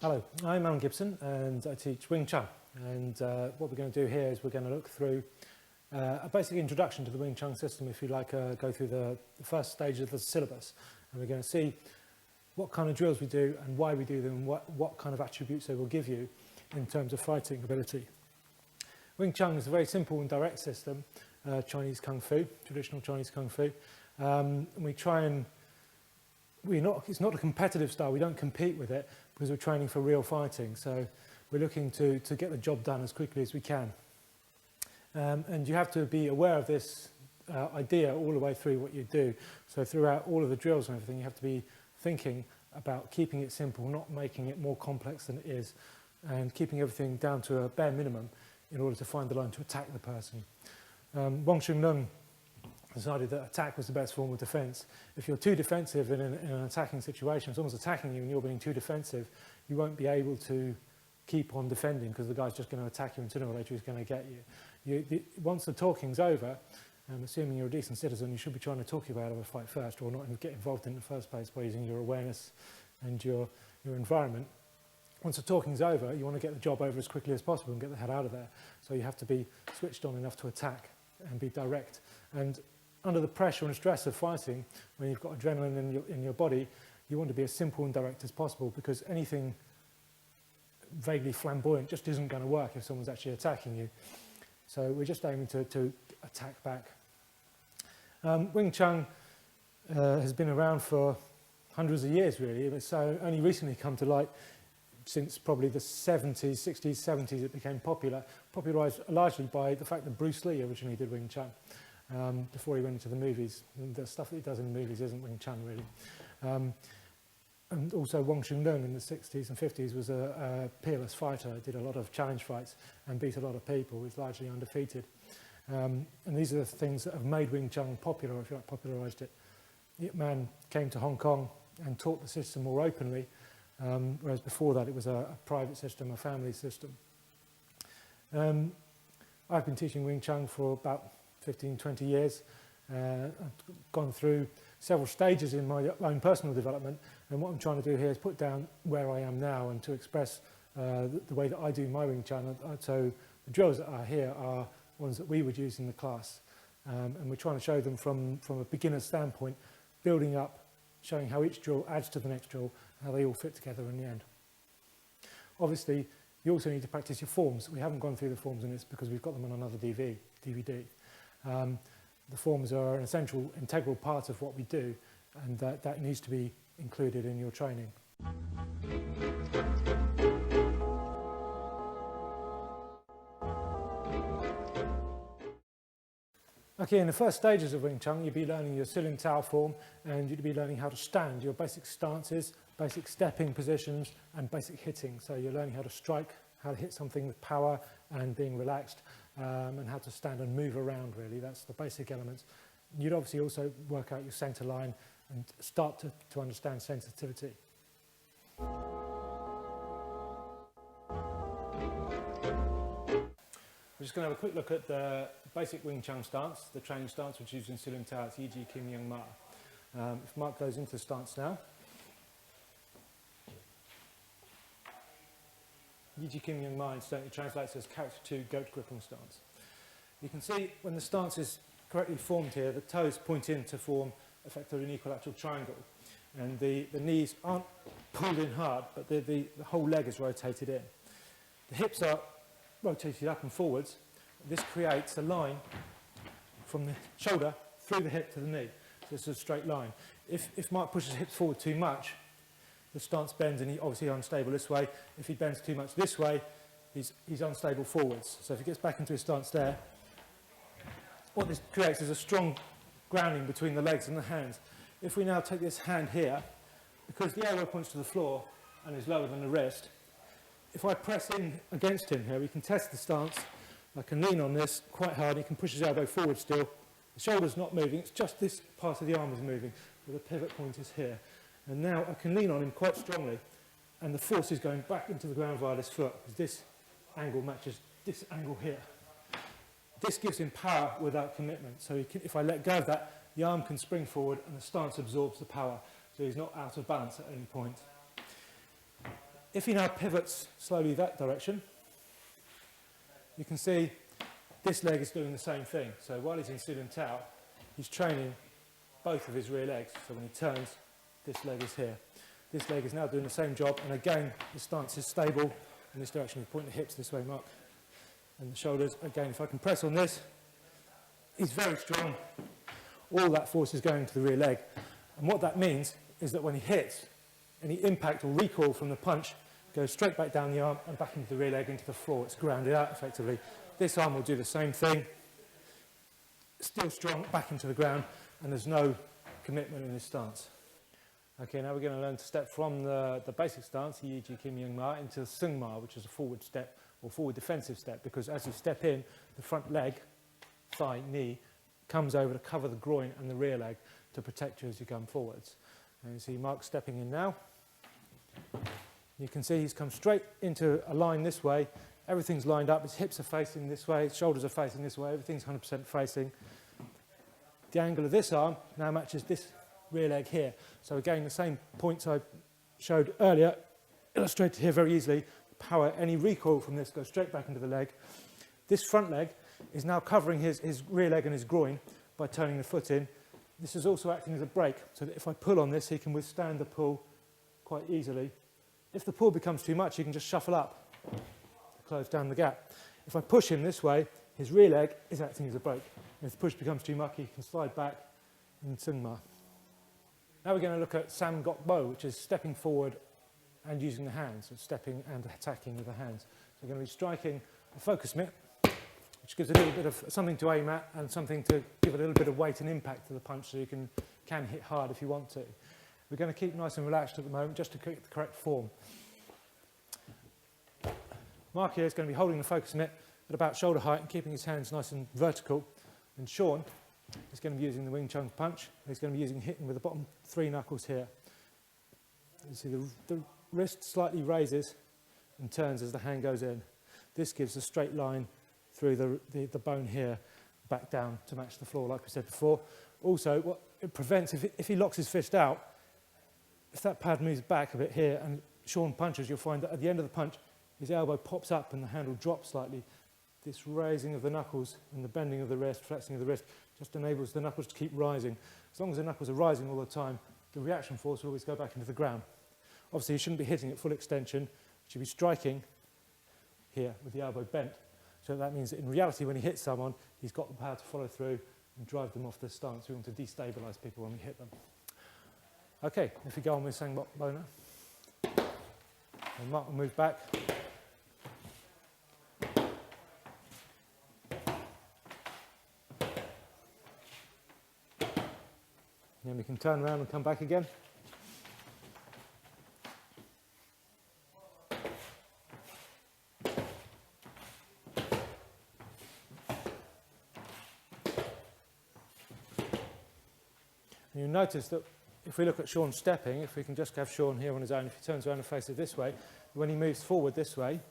Hello, I'm Gibson and I teach Wing Chun, and what we're going to do here is we're going to look through a basic introduction to the Wing Chun system, if you like, go through the first stage of the syllabus, and we're going to see what kind of drills we do and why we do them and what kind of attributes they will give you in terms of fighting ability. Wing Chun is a very simple and direct system, Chinese Kung Fu, traditional Chinese Kung Fu. We try and it's not a competitive style, we don't compete with it because we're training for real fighting, so we're looking to get the job done as quickly as we can. And you have to be aware of this idea all the way through what you do. So throughout all of the drills and everything, you have to be thinking about keeping it simple, not making it more complex than it is, and keeping everything down to a bare minimum in order to find the line to attack the person. Wong Shun Lung decided that attack was the best form of defence. If you're too defensive in an attacking situation, if someone's attacking you and you're being too defensive, you won't be able to keep on defending because the guy's just going to attack you and sooner or later he's going to get you. Once the talking's over, assuming you're a decent citizen, you should be trying to talk you out of a fight first, or not get involved in the first place by using your awareness and your environment. Once the talking's over, you want to get the job over as quickly as possible and get the hell out of there. So you have to be switched on enough to attack and be direct. And under the pressure and stress of fighting, when you've got adrenaline in your body, you want to be as simple and direct as possible, because anything vaguely flamboyant just isn't going to work if someone's actually attacking you. So we're just aiming to attack back. Wing Chun has been around for hundreds of years, really. It's only recently come to light since probably the 70s, 60s, 70s it became popular, popularised largely by the fact that Bruce Lee originally did Wing Chun before he went into the movies. And the stuff that he does in the movies isn't Wing Chun, really. And also Wong Shun Lung in the 60s and 50s was a peerless fighter, did a lot of challenge fights and beat a lot of people, was largely undefeated. And these are the things that have made Wing Chun popular, if you like, popularised it. Ip Man came to Hong Kong and taught the system more openly, whereas before that it was a private system, a family system. I've been teaching Wing Chun for about 15, 20 years. I've gone through several stages in my own personal development, and what I'm trying to do here is put down where I am now and to express the way that I do my Wing Chun. So the drills that are here are ones that we would use in the class, and we're trying to show them from a beginner's standpoint, building up, showing how each drill adds to the next drill, how they all fit together in the end. Obviously, you also need to practice your forms. We haven't gone through the forms in this because we've got them on another DVD. The forms are an essential, integral part of what we do, and that needs to be included in your training. Okay, in the first stages of Wing Chun, you'll be learning your Silim Tao form, and you'll be learning how to stand, your basic stances, basic stepping positions, and basic hitting. So you're learning how to strike, how to hit something with power and being relaxed, and how to stand and move around, really. That's the basic elements. You'd obviously also work out your centre line and start to understand sensitivity. We're just going to have a quick look at the basic Wing Chun stance, the training stance, which is used in Silim Tao. It's Yi Kim Young Ma. If Mark goes into the stance now. Yi Kim Young Ma incidentally translates as character 2 goat gripping stance. You can see when the stance is correctly formed here, the toes point in to form effectively an equilateral triangle, and the knees aren't pulled in hard, but the whole leg is rotated in. The hips are rotated up and forwards. This creates a line from the shoulder through the hip to the knee. So it's a straight line. If Mark pushes his hips forward too much, the stance bends and he's obviously unstable this way. If he bends too much this way, he's unstable forwards. So if he gets back into his stance there, what this creates is a strong grounding between the legs and the hands. If we now take this hand here, because the elbow points to the floor and is lower than the wrist, if I press in against him here, we can test the stance. I can lean on this quite hard. He can push his elbow forward still. The shoulder's not moving. It's just this part of the arm is moving, where the pivot point is here. And now I can lean on him quite strongly, and the force is going back into the ground via this foot, because this angle matches this angle here. This gives him power without commitment. So if I let go of that, the arm can spring forward and the stance absorbs the power. So he's not out of balance at any point. If he now pivots slowly that direction, you can see this leg is doing the same thing. So while he's in Sin and Tao, he's training both of his rear legs. So when he turns, this leg is here. This leg is now doing the same job, and again, the stance is stable in this direction. You point the hips this way, Mark, and the shoulders. Again, if I can press on this, he's very strong. All that force is going to the rear leg. And what that means is that when he hits, any impact or recoil from the punch goes straight back down the arm and back into the rear leg, into the floor. It's grounded out effectively. This arm will do the same thing. Still strong, back into the ground, and there's no commitment in this stance. Okay, now we're going to learn to step from the basic stance, the Yi Ji Kim Yung Ma, into the Sung Ma, which is a forward step or forward defensive step, because as you step in, the front leg, thigh, knee, comes over to cover the groin and the rear leg to protect you as you come forwards. And you see Mark stepping in now. You can see he's come straight into a line this way. Everything's lined up. His hips are facing this way. His shoulders are facing this way. Everything's 100% facing. The angle of this arm now matches this rear leg here. So again, the same points I showed earlier, illustrated here very easily. Power, any recoil from this goes straight back into the leg. This front leg is now covering his rear leg and his groin by turning the foot in. This is also acting as a brake, so that if I pull on this, he can withstand the pull quite easily. If the pull becomes too much, he can just shuffle up to close down the gap. If I push him this way, his rear leg is acting as a brake. And if the push becomes too much, he can slide back in Sung Ma. Now we're going to look at Sam Gok Bo, which is stepping forward and using the hands, so stepping and attacking with the hands. So we're going to be striking a focus mitt, which gives a little bit of something to aim at and something to give a little bit of weight and impact to the punch, so you can hit hard if you want to. We're going to keep nice and relaxed at the moment just to create the correct form. Mark here is going to be holding the focus mitt at about shoulder height and keeping his hands nice and vertical. And Sean is going to be using the Wing Chun punch. He's going to be hitting with the bottom 3 knuckles here. You see the wrist slightly raises and turns as the hand goes in. This gives a straight line through the bone here, back down to match the floor, like we said before. Also, what it prevents, if he locks his fist out, if that pad moves back a bit here and Sean punches, you'll find that at the end of the punch, his elbow pops up and the handle drops slightly. This raising of the knuckles and the bending of the wrist, flexing of the wrist, just enables the knuckles to keep rising. As long as the knuckles are rising all the time, the reaction force will always go back into the ground. Obviously, you shouldn't be hitting at full extension. You should be striking here with the elbow bent. So that means that in reality, when he hits someone, he's got the power to follow through and drive them off their stance. We want to destabilise people when we hit them. Okay, if we go on with Sang Gok Bo now. And Mark will move back. And then we can turn around and come back again. And you'll notice that if we look at Sean stepping, if we can just have Sean here on his own, if he turns around and faces this way, when he moves forward this way,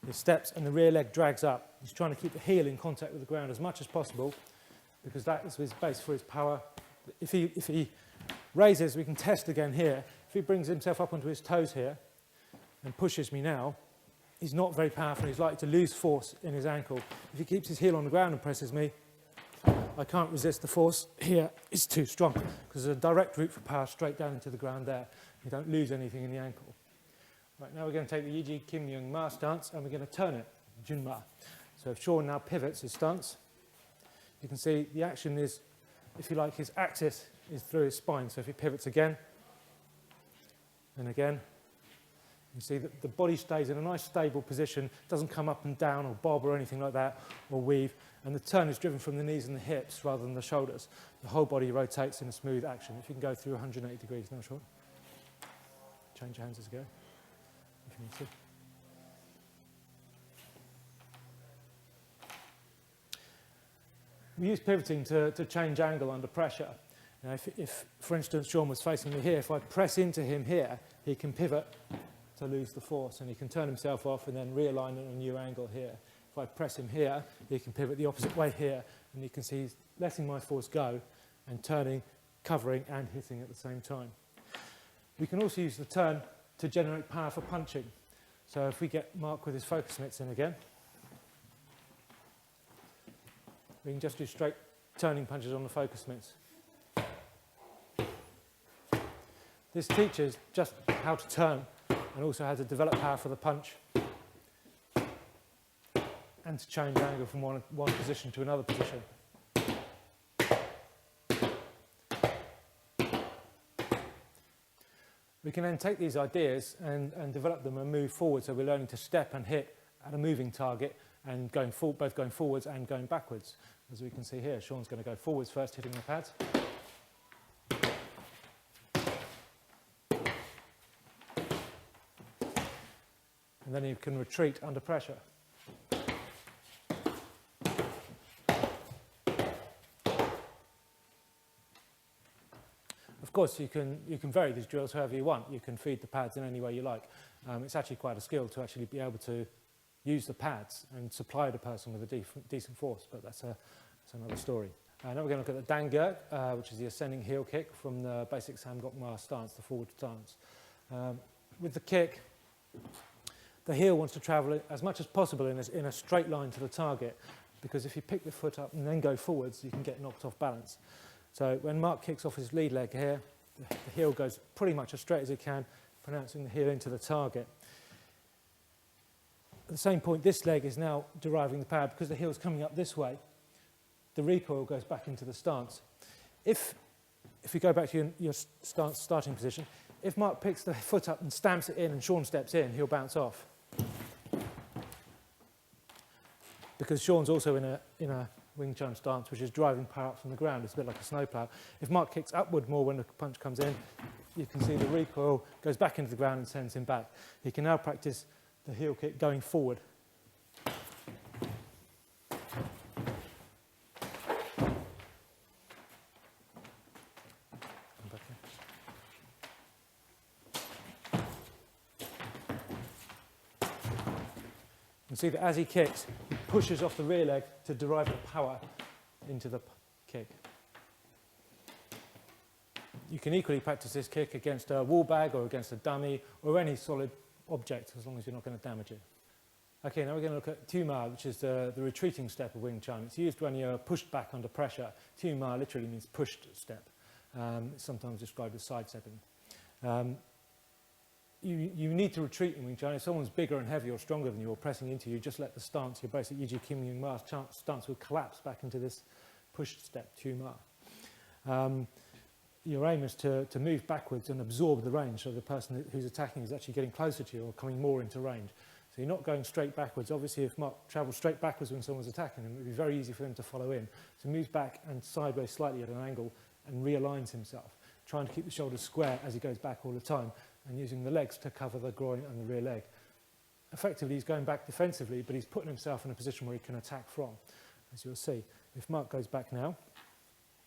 he steps and the rear leg drags up. He's trying to keep the heel in contact with the ground as much as possible, because that is his base for his power. If he raises, we can test again here. If he brings himself up onto his toes here and pushes me now, he's not very powerful. He's likely to lose force in his ankle. If he keeps his heel on the ground and presses me, I can't resist the force here. It's too strong, because there's a direct route for power straight down into the ground there. You don't lose anything in the ankle. Right, now we're going to take the Yi Ji Kim Yung Ma stance and we're going to turn it, Jun Ma. So if Sean now pivots his stance, you can see the action is, if you like, his axis is through his spine. So if he pivots again and again, you see that the body stays in a nice stable position, doesn't come up and down or bob or anything like that, or weave. And the turn is driven from the knees and the hips rather than the shoulders. The whole body rotates in a smooth action. If you can go through 180 degrees now, Sean. Change your hands as you go, if you need to. We use pivoting to change angle under pressure. Now, if, for instance, Sean was facing me here, if I press into him here, he can pivot to lose the force, and he can turn himself off and then realign at a new angle here. If I press him here, he can pivot the opposite way here, and you can see he's letting my force go and turning, covering and hitting at the same time. We can also use the turn to generate power for punching. So if we get Mark with his focus mitts in again, we can just do straight turning punches on the focus mitts. This teaches just how to turn and also how to develop power for the punch and to change angle from one position to another position. We can then take these ideas and develop them and move forward, so we're learning to step and hit at a moving target and both going forwards and going backwards. As we can see here, Sean's going to go forwards first, hitting the pads. And then he can retreat under pressure. Of course, you can vary these drills however you want. You can feed the pads in any way you like. It's actually quite a skill to actually be able to use the pads and supply the person with a decent force, but that's another story. Now we're going to look at the dangurk, which is the ascending heel kick from the basic Samgok Ma stance, the forward stance. With the kick, the heel wants to travel as much as possible in a straight line to the target, because if you pick the foot up and then go forwards, you can get knocked off balance. So when Mark kicks off his lead leg here, the heel goes pretty much as straight as it can, pronouncing the heel into the target. At the same point, this leg is now deriving the power because the heel's coming up this way. The recoil goes back into the stance. If you go back to your starting position, if Mark picks the foot up and stamps it in and Sean steps in, he'll bounce off. Because Sean's also in a Wing Chun stance, which is driving power up from the ground. It's a bit like a snowplow. If Mark kicks upward more when the punch comes in, you can see the recoil goes back into the ground and sends him back. He can now practice the heel kick going forward. You can see that as he kicks, he pushes off the rear leg to derive the power into the kick. You can equally practice this kick against a wall bag or against a dummy or any solid object, as long as you're not going to damage it. Okay, now we're going to look at Tu Ma, which is the retreating step of Wing Chun. It's used when you're pushed back under pressure. Tu Ma literally means pushed step. It's sometimes described as sidestepping. You need to retreat in Wing Chun. If someone's bigger and heavier or stronger than you or pressing into you, just let the stance, your basic Yiji Kim Yung Ma stance will collapse back into this pushed step, Tu Ma. Your aim is to move backwards and absorb the range, so the person who's attacking is actually getting closer to you or coming more into range. So you're not going straight backwards. Obviously, if Mark travels straight backwards when someone's attacking him, it would be very easy for him to follow in. So he moves back and sideways slightly at an angle and realigns himself, trying to keep the shoulders square as he goes back all the time, and using the legs to cover the groin and the rear leg. Effectively, he's going back defensively, but he's putting himself in a position where he can attack from, as you'll see. If Mark goes back now,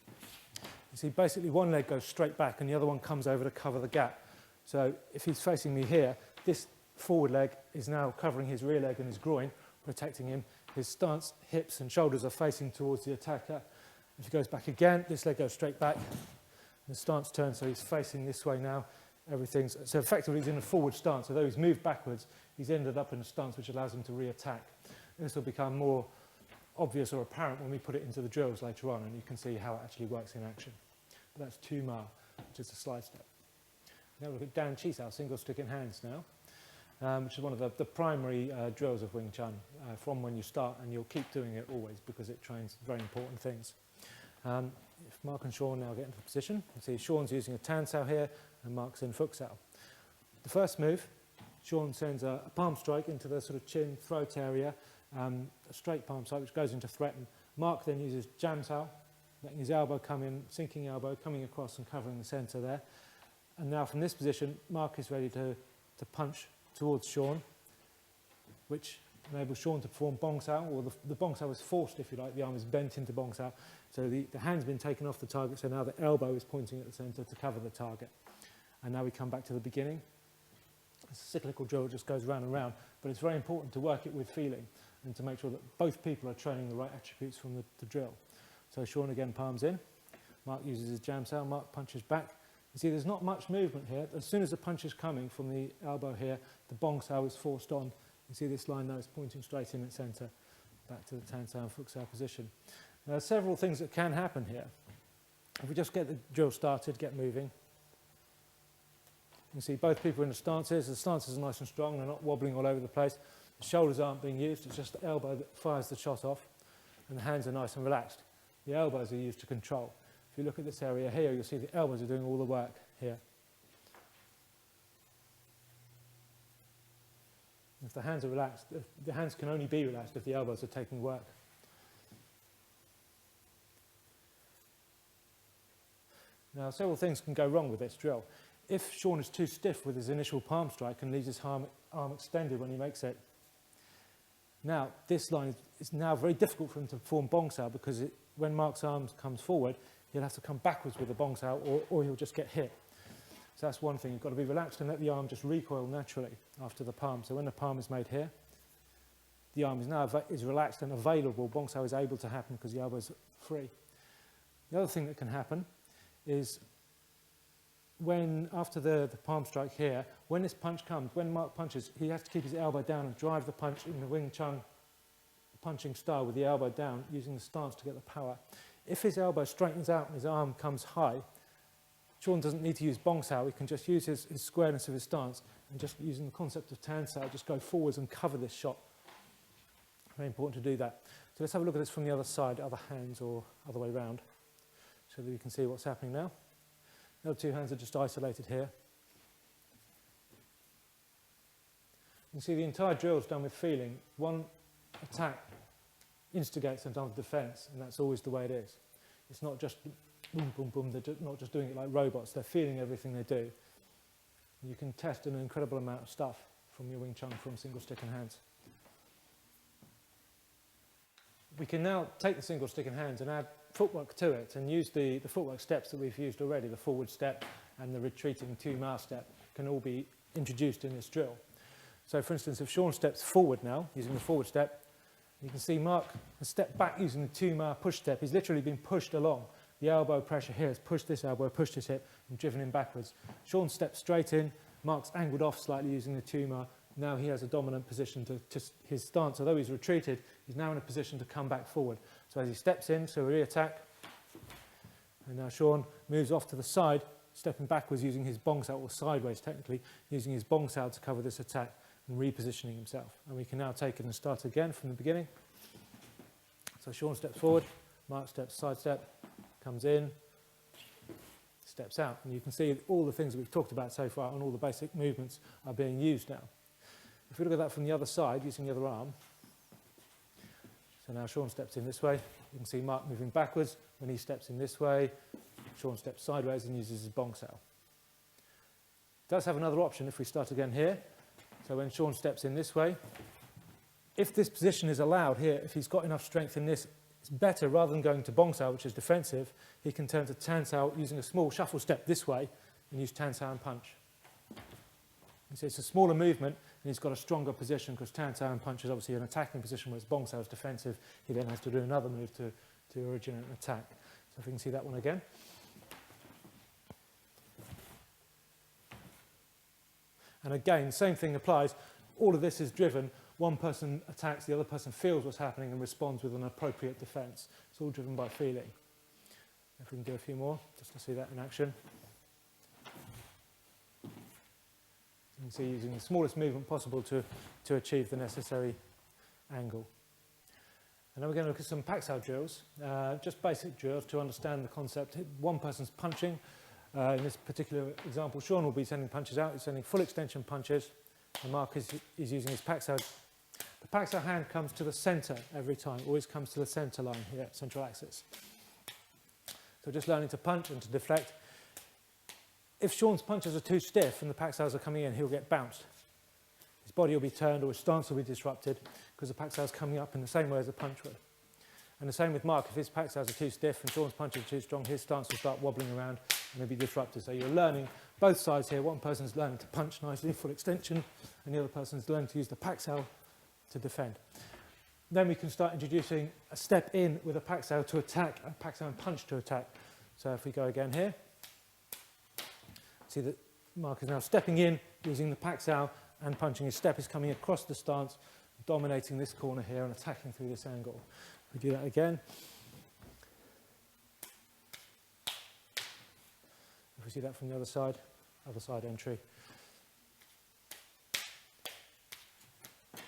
you see basically one leg goes straight back and the other one comes over to cover the gap. So if he's facing me here, this forward leg is now covering his rear leg and his groin, protecting him. His stance, hips and shoulders are facing towards the attacker. If he goes back again, this leg goes straight back. The stance turns, so he's facing this way now. So effectively he's in a forward stance. Although he's moved backwards, he's ended up in a stance which allows him to re-attack. This will become more obvious or apparent when we put it into the drills later on, and you can see how it actually works in action. But that's Tu Ma, which is a slide step. Now we look at Dan Chi Sao, single stick in hands now, which is one of the primary drills of Wing Chun from when you start, and you'll keep doing it always because it trains very important things. If Mark and Sean now get into position, you see Sean's using a Tan Sao here, and Mark's in Fuk Sao. The first move, Sean sends a palm strike into the sort of chin, throat area, a straight palm strike which goes into threaten. Mark then uses Jam Sao, letting his elbow come in, sinking elbow, coming across and covering the centre there. And now from this position, Mark is ready to punch towards Sean, which enables Sean to perform Bong Sao, or the Bong Sao is forced, if you like, the arm is bent into Bong Sao. So the hand's been taken off the target, so now the elbow is pointing at the centre to cover the target. And now we come back to the beginning. It's a cyclical drill, it just goes round and round, but it's very important to work it with feeling and to make sure that both people are training the right attributes from the drill. So Sean again palms in, Mark uses his Jam Sao, Mark punches back, You see there's not much movement here. As soon as the punch is coming from the elbow here, the bong sao is forced on. You see this line now is pointing straight in at centre, back to the tan sao and foot sao position. Now, there are several things that can happen here. If we just get the drill started, get moving, you can see both people in the stances. The stances are nice and strong, they're not wobbling all over the place. The shoulders aren't being used, it's just the elbow that fires the shot off, and the hands are nice and relaxed. The elbows are used to control. If you look at this area here, you'll see the elbows are doing all the work here. If the hands are relaxed, the hands can only be relaxed if the elbows are taking work. Now, several things can go wrong with this drill. If Chun is too stiff with his initial palm strike and leaves his arm extended when he makes it, now this line is now very difficult for him to perform bong sao, because when Mark's arm comes forward, he'll have to come backwards with the bong sao, or he'll just get hit. So that's one thing. You've got to be relaxed and let the arm just recoil naturally after the palm. So when the palm is made here, the arm is now relaxed and available. Bong sao is able to happen because the elbow is free. The other thing that can happen is when, after the palm strike here, when this punch comes, when Mark punches, he has to keep his elbow down and drive the punch in the Wing Chun punching style with the elbow down, using the stance to get the power. If his elbow straightens out and his arm comes high, Chun doesn't need to use bong sao. He can just use his squareness of his stance and just using the concept of tan sao, just go forwards and cover this shot. Very important to do that. So let's have a look at this from the other side, other hands or other way round, so that we can see what's happening now. The other two hands are just isolated here. You can see the entire drill is done with feeling. One attack instigates another defence, and that's always the way it is. It's not just boom, boom, boom. They're not just doing it like robots. They're feeling everything they do. You can test an incredible amount of stuff from your Wing Chun from single stick and hands. We can now take the single stick and hands and add footwork to it and use the footwork steps that we've used already. The forward step and the retreating two-ma step can all be introduced in this drill. So for instance, if Chun steps forward now, using the forward step, you can see Mark has stepped back using the two-ma push step. He's literally been pushed along. The elbow pressure here has pushed this elbow, pushed his hip, and driven him backwards. Chun steps straight in. Mark's angled off slightly using the two-ma. Now he has a dominant position to his stance. Although he's retreated, he's now in a position to come back forward. So as he steps in, so re-attack. And now Chun moves off to the side, stepping backwards using his bong sao, or sideways technically, using his bong sao to cover this attack and repositioning himself. And we can now take it and start again from the beginning. So Chun steps forward, Mark steps side step, comes in, steps out. And you can see all the things that we've talked about so far and all the basic movements are being used now. If we look at that from the other side, using the other arm, so now Chun steps in this way. You can see Mark moving backwards. When he steps in this way, Chun steps sideways and uses his bong sao. Does have another option if we start again here. So when Chun steps in this way, if this position is allowed here, if he's got enough strength in this, it's better, rather than going to bong sao, which is defensive, he can turn to tan sao using a small shuffle step this way and use tan sao and punch. You see, it's a smaller movement and he's got a stronger position, because tan sao and punch is obviously an attacking position, whereas bong sao is defensive. He then has to do another move to originate an attack. So if we can see that one again. And again, same thing applies. All of this is driven. One person attacks, the other person feels what's happening and responds with an appropriate defence. It's all driven by feeling. If we can do a few more, just to see that in action. You can see using the smallest movement possible to achieve the necessary angle. And then we're going to look at some pak sao drills, just basic drills to understand the concept. One person's punching. In this particular example, Chun will be sending punches out. He's sending full extension punches. And Mark is using his pak sao. The pak sao hand comes to the centre every time, always comes to the centre line here, central axis. So just learning to punch and to deflect. If Chun's punches are too stiff and the pak saos are coming in, he'll get bounced. His body will be turned or his stance will be disrupted because the pak sao is coming up in the same way as a punch would. And the same with Mark. If his pak saos are too stiff and Chun's punches are too strong, his stance will start wobbling around and he'll be disrupted. So you're learning both sides here. One person's learning to punch nicely, full extension, and the other person's learning to use the pak sao to defend. Then we can start introducing a step in with a pak sao to attack, a pak sao and punch to attack. So if we go again here, see that Mark is now stepping in, using the Pak Sao and punching. His step is coming across the stance, dominating this corner here and attacking through this angle. We do that again. If we see that from the other side entry. So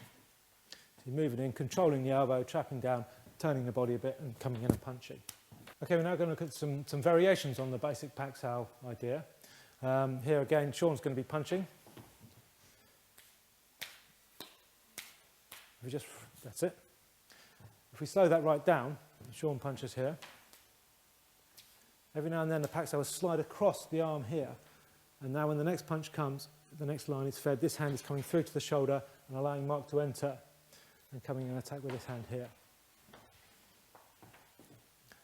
you're moving in, controlling the elbow, trapping down, turning the body a bit and coming in and punching. Okay, we're now going to look at some variations on the basic Pak Sao idea. Here again, Sean's going to be punching. That's it. If we slow that right down, Sean punches here. Every now and then the Pak Sao will slide across the arm here. And now when the next punch comes, the next line is fed, this hand is coming through to the shoulder and allowing Mark to enter and coming in and attack with this hand here.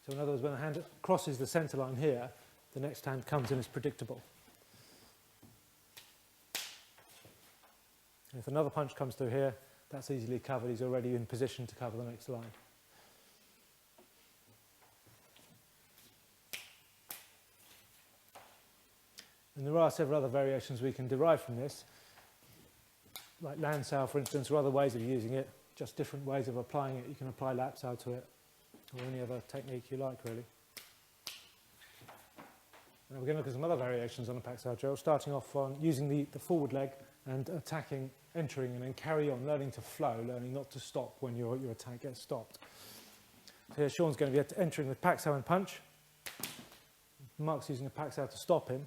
So in other words, when the hand crosses the centre line here, the next hand comes in as predictable. And if another punch comes through here, that's easily covered. He's already in position to cover the next line. And there are several other variations we can derive from this, like Lan Sao, for instance, or other ways of using it, just different ways of applying it. You can apply Lap Sao to it, or any other technique you like, really. Now we're going to look at some other variations on the Pak Sao drill, starting off on using the forward leg and attacking, entering, and then carry on, learning to flow, learning not to stop when your attack gets stopped. So here Sean's going to be entering with Pak Sao and punch. Mark's using a Pak Sao to stop him,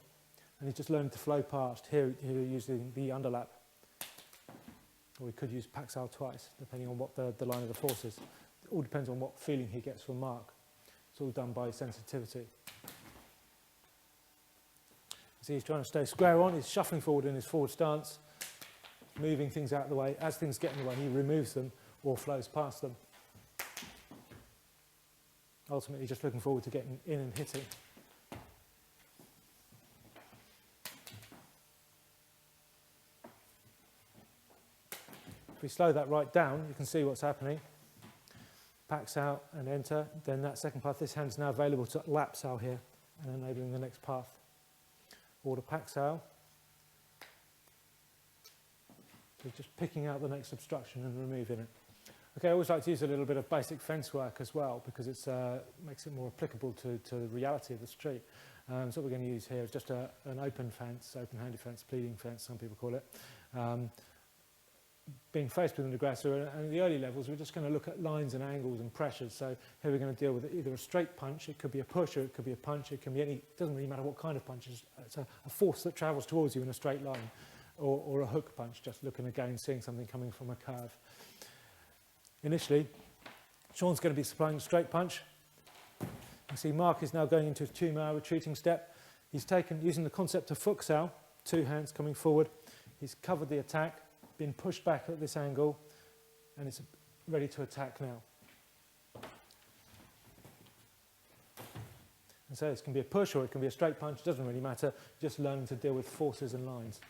and he's just learning to flow past. Here using the underlap. Or we could use Pak Sao twice, depending on what the line of the force is. It all depends on what feeling he gets from Mark. It's all done by sensitivity. See, he's trying to stay square on, he's shuffling forward in his forward stance, moving things out of the way. As things get in the way, he removes them or flows past them. Ultimately, just looking forward to getting in and hitting. If we slow that right down, you can see what's happening. Pak Sao and enter. Then that second path, this hand's now available to Lap Sao here and enabling the next path. Order Pak Sao. So just picking out the next obstruction and removing it. Okay, I always like to use a little bit of basic fence work as well because it makes it more applicable to the reality of the street. So what we're going to use here is just an open fence, open-handed fence, pleading fence, some people call it. Being faced with an aggressor, and at the early levels, we're just going to look at lines and angles and pressures. So here we're going to deal with either a straight punch, it could be a push, or it could be a punch, it can be any, it doesn't really matter what kind of punch, it's a force that travels towards you in a straight line, or a hook punch, just looking again, seeing something coming from a curve. Initially, Sean's going to be supplying a straight punch. You see Mark is now going into a 2-mile retreating step. He's taken, using the concept of Fuk Sao, 2 hands coming forward, he's covered the attack, been pushed back at this angle, and it's ready to attack now. And so this can be a push or it can be a straight punch, it doesn't really matter, just learning to deal with forces and lines.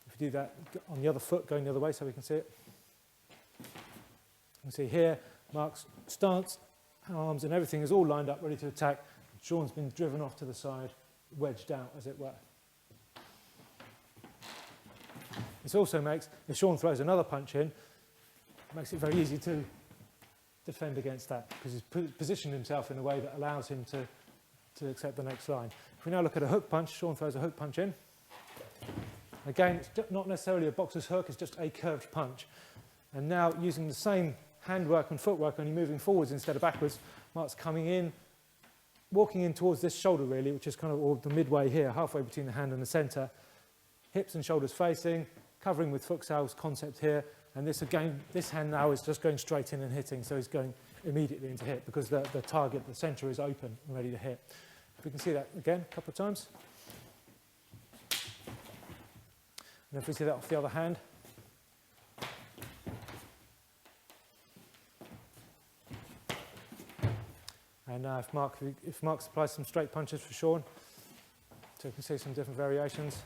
If you do that on the other foot, going the other way so we can see it. You can see here, Mark's stance, arms and everything is all lined up, ready to attack. Sean's been driven off to the side, wedged out as it were. This also makes, if Sean throws another punch in, it makes it very easy to defend against that because he's positioned himself in a way that allows him to accept the next line. If we now look at a hook punch, Sean throws a hook punch in. Again, it's not necessarily a boxer's hook, it's just a curved punch. And now using the same handwork and footwork, only moving forwards instead of backwards, Mark's coming in, walking in towards this shoulder really, which is kind of all the midway here, halfway between the hand and the centre. Hips and shoulders facing, covering with Fuk Sao's concept here, and this again, this hand now is just going straight in and hitting, so he's going immediately into hit because the target, the centre is open and ready to hit. If we can see that again a couple of times. And if we see that off the other hand. And now if Mark supplies some straight punches for Sean, so you can see some different variations.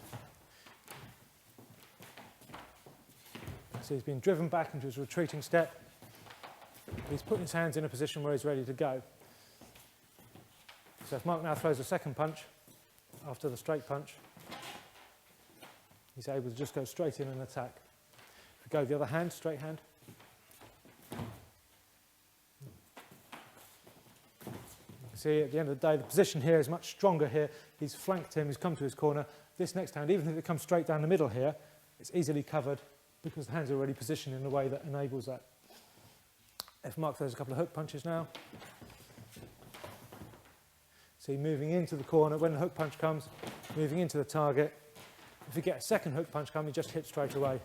So he's been driven back into his retreating step. He's putting his hands in a position where he's ready to go. So if Mark now throws a second punch after the straight punch, he's able to just go straight in and attack. If we go the other hand, straight hand, see, at the end of the day, the position here is much stronger here. He's flanked him, he's come to his corner. This next hand, even if it comes straight down the middle here, it's easily covered because the hand's already positioned in a way that enables that. If Mark throws a couple of hook punches now, see, moving into the corner, when the hook punch comes, moving into the target. If you get a second hook punch come, you just hit straight away.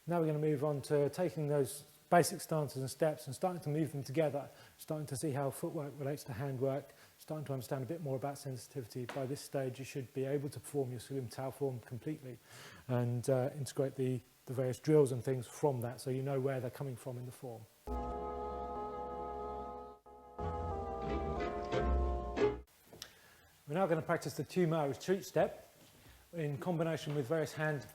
Now we're going to move on to taking those basic stances and steps and starting to move them together, starting to see how footwork relates to handwork, starting to understand a bit more about sensitivity. By this stage you should be able to perform your Swim Tao form completely and integrate the various drills and things from that so you know where they're coming from in the form. We're now going to practice the Chun retreat step in combination with various hand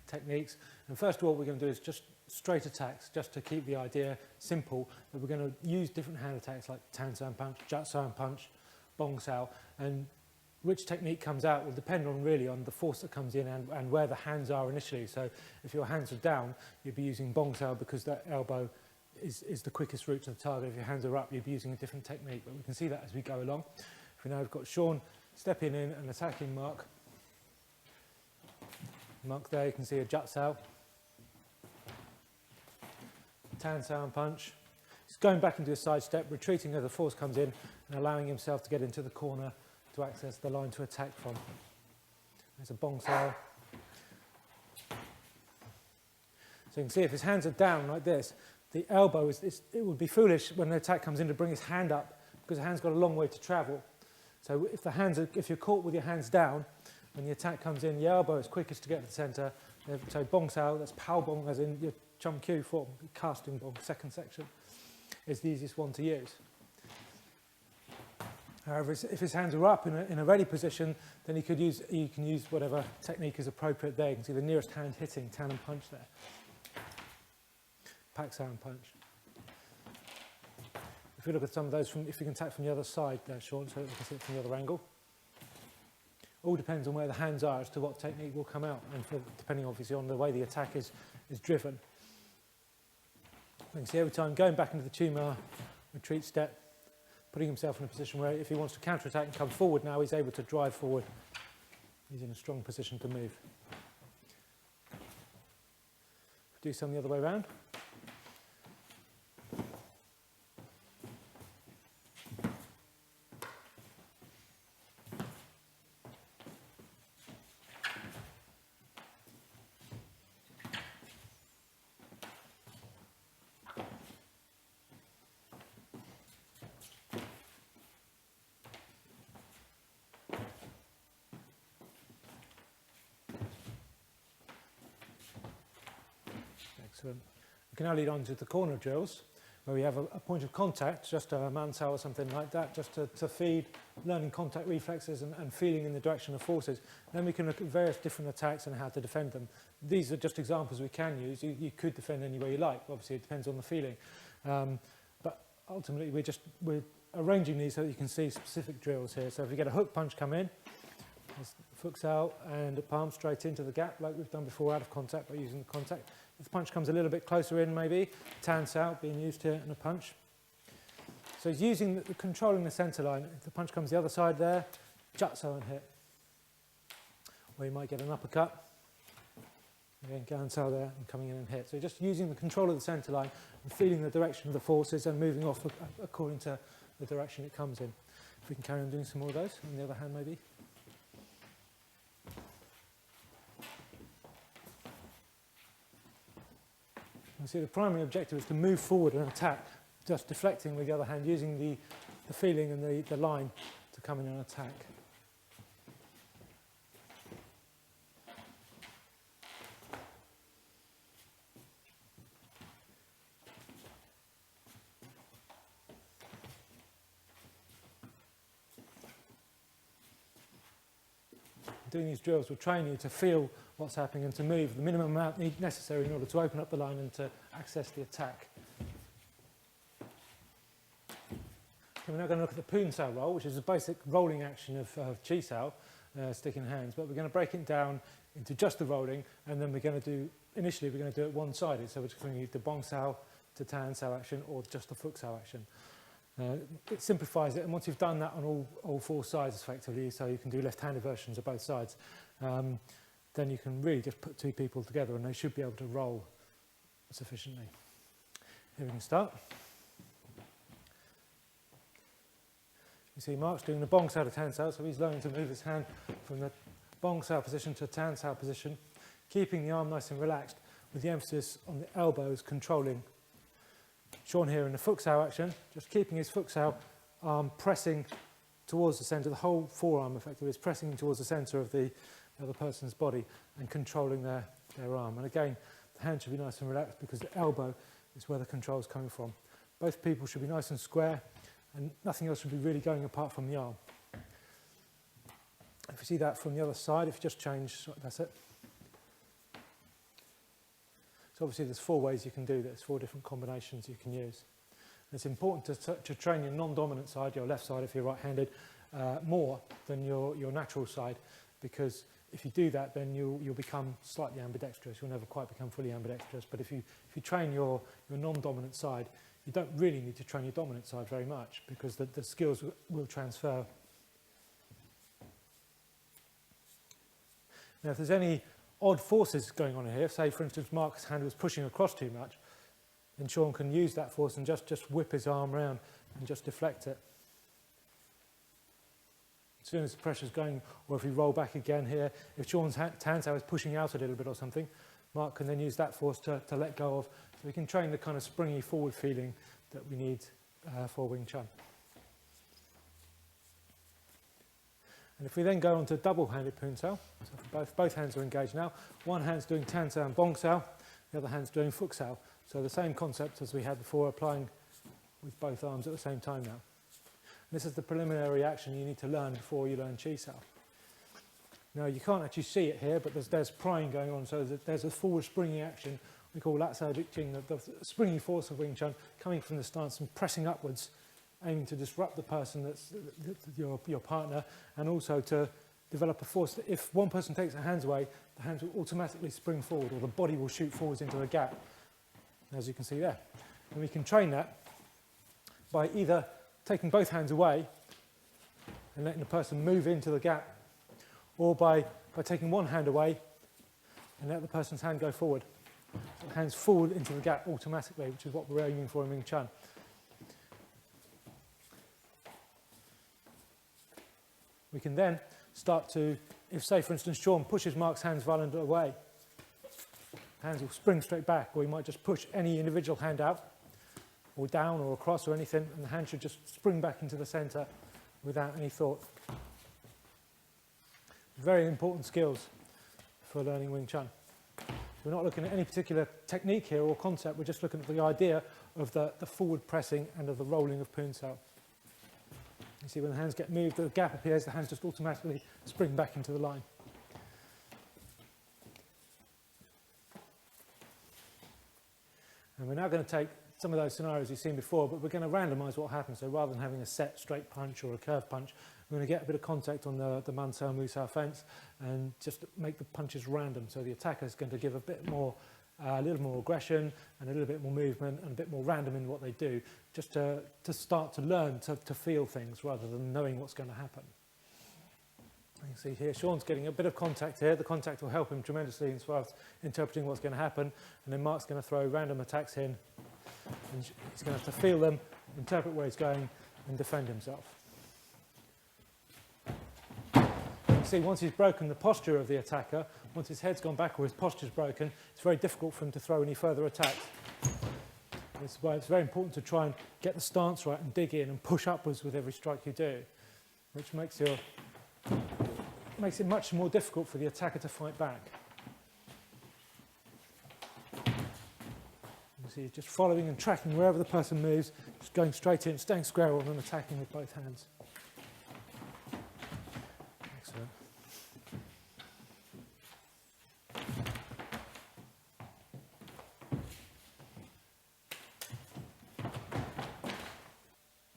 techniques, and first of all what we're going to do is just straight attacks, just to keep the idea simple, that we're going to use different hand attacks like Tan San punch, Jut San punch, Bong Sao, and which technique comes out will depend on really on the force that comes in and where the hands are initially. So if your hands are down, you'd be using Bong Sao because that elbow is the quickest route to the target. If your hands are up, you'd be using a different technique, but we can see that as we go along. If we now have got Sean stepping in and attacking Mark. Mark there, you can see a Jut Sao, Tan San punch. He's going back into a side step, retreating as the force comes in and allowing himself to get into the corner to access the line to attack from. There's a Bong Sao. So you can see if his hands are down like this, the elbow it would be foolish when the attack comes in to bring his hand up because the hand's got a long way to travel. So if you're caught with your hands down, when the attack comes in, the elbow is quickest to get to the centre. So Bong Sao, that's Pow Bong, as in your Chum Q form, casting Bong, second section, is the easiest one to use. However, if his hands are up in a ready position, then you can use whatever technique is appropriate there. You can see the nearest hand hitting, Tan and punch there. Pak Sao and punch. If you look at some of those, if you can attack from the other side there, Sean, so you can see it from the other angle. All depends on where the hands are as to what technique will come out, and depending obviously on the way the attack is driven. You can see every time going back into the Chun retreat step, putting himself in a position where if he wants to counter-attack and come forward now, he's able to drive forward. He's in a strong position to move. Do some the other way around. Excellent. We can now lead on to the corner drills, where we have a point of contact, just a man sao or something like that, just to feed learning contact reflexes and feeling in the direction of forces. Then we can look at various different attacks and how to defend them. These are just examples we can use. You could defend any way you like. Obviously, it depends on the feeling. But ultimately, we're arranging these so that you can see specific drills here. So if we get a hook punch come in, hooks out and a palm straight into the gap like we've done before out of contact by using the contact. If the punch comes a little bit closer in maybe, Tan Sao being used here and a punch. So he's using controlling the centre line. If the punch comes the other side there, Jut Sao and hit. Or you might get an uppercut. Again, Gan Sao there and coming in and hit. So just using the control of the centre line and feeling the direction of the forces and moving off according to the direction it comes in. If we can carry on doing some more of those, on the other hand maybe. You see the primary objective is to move forward and attack, just deflecting with the other hand, using the feeling and the line to come in and attack. doing these drills will train you to feel what's happening and to move the minimum amount necessary in order to open up the line and to access the attack. Okay, we're now going to look at the Poon Sao roll, which is a basic rolling action of Chi Sao, sticking hands, but we're going to break it down into just the rolling, and then initially we're going to do it one-sided, so we're just going to use the Bong Sao to Tan Sao action or just the Fook Sao action. It simplifies it, and once you've done that on all four sides effectively, so you can do left-handed versions of both sides, then you can really just put two people together and they should be able to roll sufficiently. Here we can start. You see Mark's doing the Bong Sao to Tan Sao, so he's learning to move his hand from the Bong Sao position to Tan Sao position, keeping the arm nice and relaxed with the emphasis on the elbows controlling. Chun here in the Fook Sao action, just keeping his Fook Sao arm pressing towards the centre, the whole forearm effectively is pressing towards the centre of the other person's body and controlling their arm. And again, the hand should be nice and relaxed because the elbow is where the control is coming from. Both people should be nice and square and nothing else should be really going apart from the arm. If you see that from the other side, if you just change, that's it. So obviously there's 4 ways you can do this, 4 different combinations you can use. And it's important to train your non-dominant side, your left side if you're right-handed, more than your natural side, because if you do that then you'll become slightly ambidextrous. You'll never quite become fully ambidextrous, but if you train your non-dominant side, you don't really need to train your dominant side very much because the skills will transfer. Now if there's any odd forces going on here, say for instance Mark's hand was pushing across too much, then Chun can use that force and just whip his arm around and just deflect it. As soon as the pressure's going, or if you roll back again here, if Chun's Tan Sao is pushing out a little bit or something, Mark can then use that force to let go of. So we can train the kind of springy forward feeling that we need for Wing Chun. And if we then go on to double-handed Poon Sao, so both hands are engaged now, one hand's doing Tan Sao and Bong Sao, the other hand's doing Fook Sao. So the same concept as we had before, applying with both arms at the same time now. And this is the preliminary action you need to learn before you learn Chi Sao. Now you can't actually see it here, but there's prying going on, so there's a forward springing action. We call that Ip Chung, the springy force of Wing Chun, coming from the stance and pressing upwards, aiming to disrupt the person that's your partner, and also to develop a force that if one person takes their hands away, the hands will automatically spring forward, or the body will shoot forwards into the gap, as you can see there. And we can train that by either taking both hands away and letting the person move into the gap, or by taking one hand away and let the person's hand go forward. So the hands forward into the gap automatically, which is what we're aiming for in Wing Chun. We can then start to, if say for instance Chun pushes Mark's hands violently away, hands will spring straight back, or he might just push any individual hand out, or down or across or anything, and the hand should just spring back into the centre without any thought. Very important skills for learning Wing Chun. We're not looking at any particular technique here or concept, we're just looking at the idea of the forward pressing and of the rolling of Poon Sao. You see when the hands get moved, the gap appears, the hands just automatically spring back into the line. And we're now going to take some of those scenarios you've seen before, but we're going to randomise what happens. So rather than having a set straight punch or a curved punch, we're going to get a bit of contact on the Man Sao Mu Sao fence and just make the punches random. So the attacker is going to give a little more aggression and a little bit more movement and a bit more random in what they do, just to start to learn to feel things rather than knowing what's going to happen. You can see here, Chun's getting a bit of contact here. The contact will help him tremendously as far as interpreting what's going to happen. And then Mark's going to throw random attacks in. And he's going to have to feel them, interpret where he's going, and defend himself. You see, once he's broken the posture of the attacker, once his head's gone back or his posture's broken, it's very difficult for him to throw any further attacks. This is why it's very important to try and get the stance right and dig in and push upwards with every strike you do, which makes it much more difficult for the attacker to fight back. You see, just following and tracking wherever the person moves, just going straight in, staying square on and attacking with both hands. Excellent.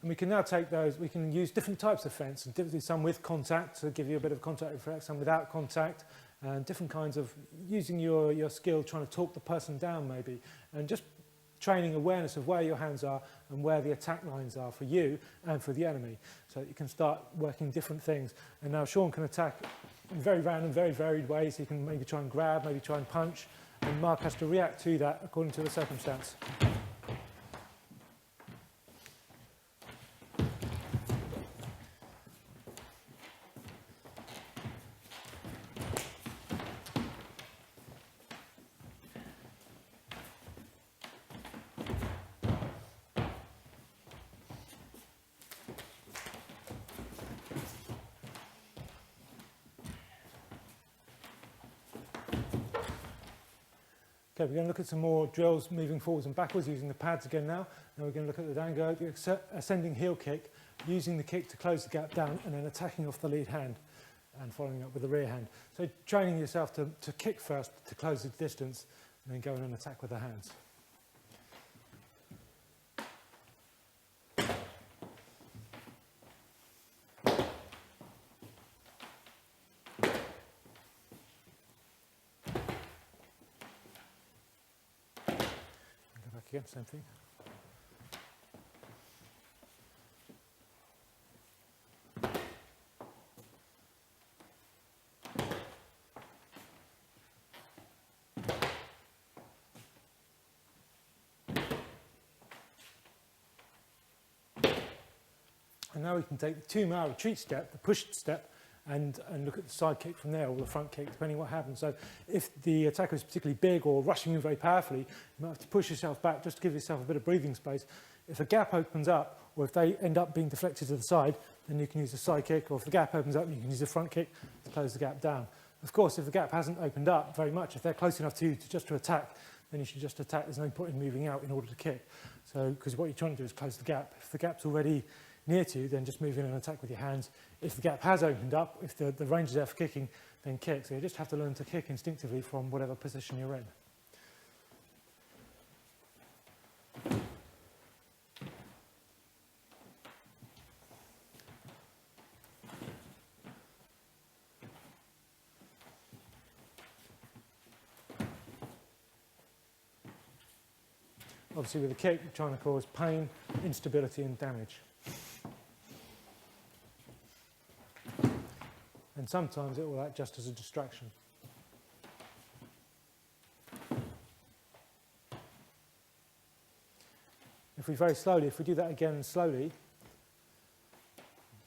And we can now take those, we can use different types of fence, and typically some with contact to give you a bit of contact reflex, some without contact, and different kinds of using your skill, trying to talk the person down maybe, and just training awareness of where your hands are and where the attack lines are for you and for the enemy. So you can start working different things. And now Sean can attack in very random, very varied ways. He can maybe try and grab, maybe try and punch, and Mark has to react to that according to the circumstance. Okay, we're going to look at some more drills moving forwards and backwards using the pads again now. Now we're going to look at the dango, the ascending heel kick, using the kick to close the gap down and then attacking off the lead hand and following up with the rear hand. So training yourself to kick first to close the distance and then go in and attack with the hands. Again, same thing. And now we can take the 2-mile retreat step, the push step, and look at the side kick from there, or the front kick, depending what happens. So if the attacker is particularly big or rushing in very powerfully, you might have to push yourself back just to give yourself a bit of breathing space. If a gap opens up, or if they end up being deflected to the side, then you can use the side kick, or if the gap opens up, you can use the front kick to close the gap down. Of course, if the gap hasn't opened up very much, if they're close enough to you to attack, then you should just attack. There's no point in moving out in order to kick. So, because what you're trying to do is close the gap. If the gap's already near to you, then just move in and attack with your hands. If the gap has opened up, if the range is there for kicking, then kick. So you just have to learn to kick instinctively from whatever position you're in. Obviously with a kick, you're trying to cause pain, instability and damage. And sometimes it will act just as a distraction. If we do that again slowly,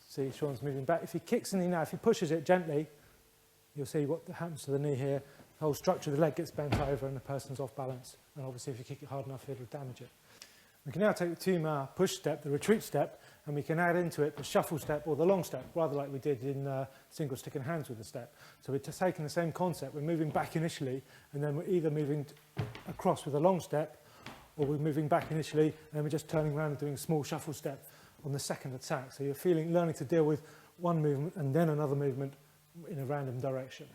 see Sean's moving back. If he kicks the knee now, if he pushes it gently, you'll see what happens to the knee here. The whole structure of the leg gets bent over and the person's off balance. And obviously if you kick it hard enough, it'll damage it. We can now take the 2-mile push step, the retreat step, and we can add into it the shuffle step or the long step, rather like we did in single stick and hands with the step. So we're just taking the same concept. We're moving back initially, and then we're either moving across with a long step, or we're moving back initially, and then we're just turning around and doing a small shuffle step on the second attack. So you're learning to deal with one movement and then another movement in a random direction.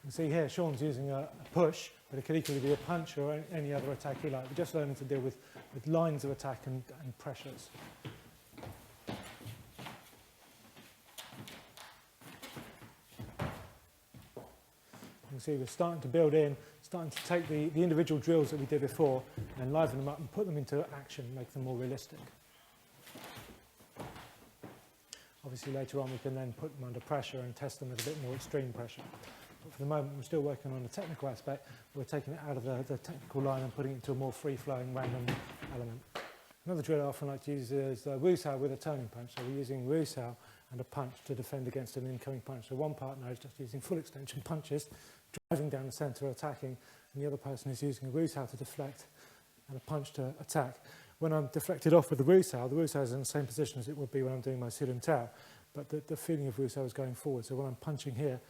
You can see here Sean's using a push, but it could equally be a punch or any other attack you like. We're just learning to deal with lines of attack and pressures. You can see we're starting to build in, starting to take the individual drills that we did before and liven them up and put them into action, make them more realistic. Obviously later on we can then put them under pressure and test them with a bit more extreme pressure. But for the moment we're still working on the technical aspect. We're taking it out of the technical line and putting it into a more free-flowing random element. Another drill I often like to use is Wu Sao with a turning punch. So we're using Wu Sao and a punch to defend against an incoming punch. So one partner is just using full extension punches, driving down the centre, attacking, and the other person is using a Wu Sao to deflect and a punch to attack. when I'm deflected off with the Wu Sao is in the same position as it would be when I'm doing my Silum Tao, but the feeling of Wu Sao is going forward. So when I'm punching here,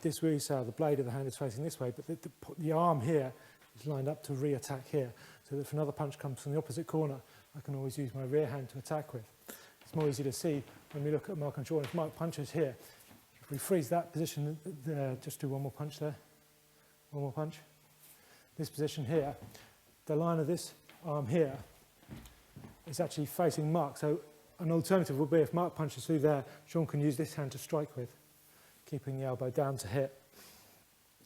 this Wu Sao, the blade of the hand is facing this way, but the arm here is lined up to re-attack here. So that if another punch comes from the opposite corner, I can always use my rear hand to attack with. It's more easy to see when we look at Mark and Sean. If Mark punches here, if we freeze that position there, just do one more punch there, one more punch. This position here, the line of this arm here is actually facing Mark. So an alternative would be if Mark punches through there, Sean can use this hand to strike with, keeping the elbow down to hit.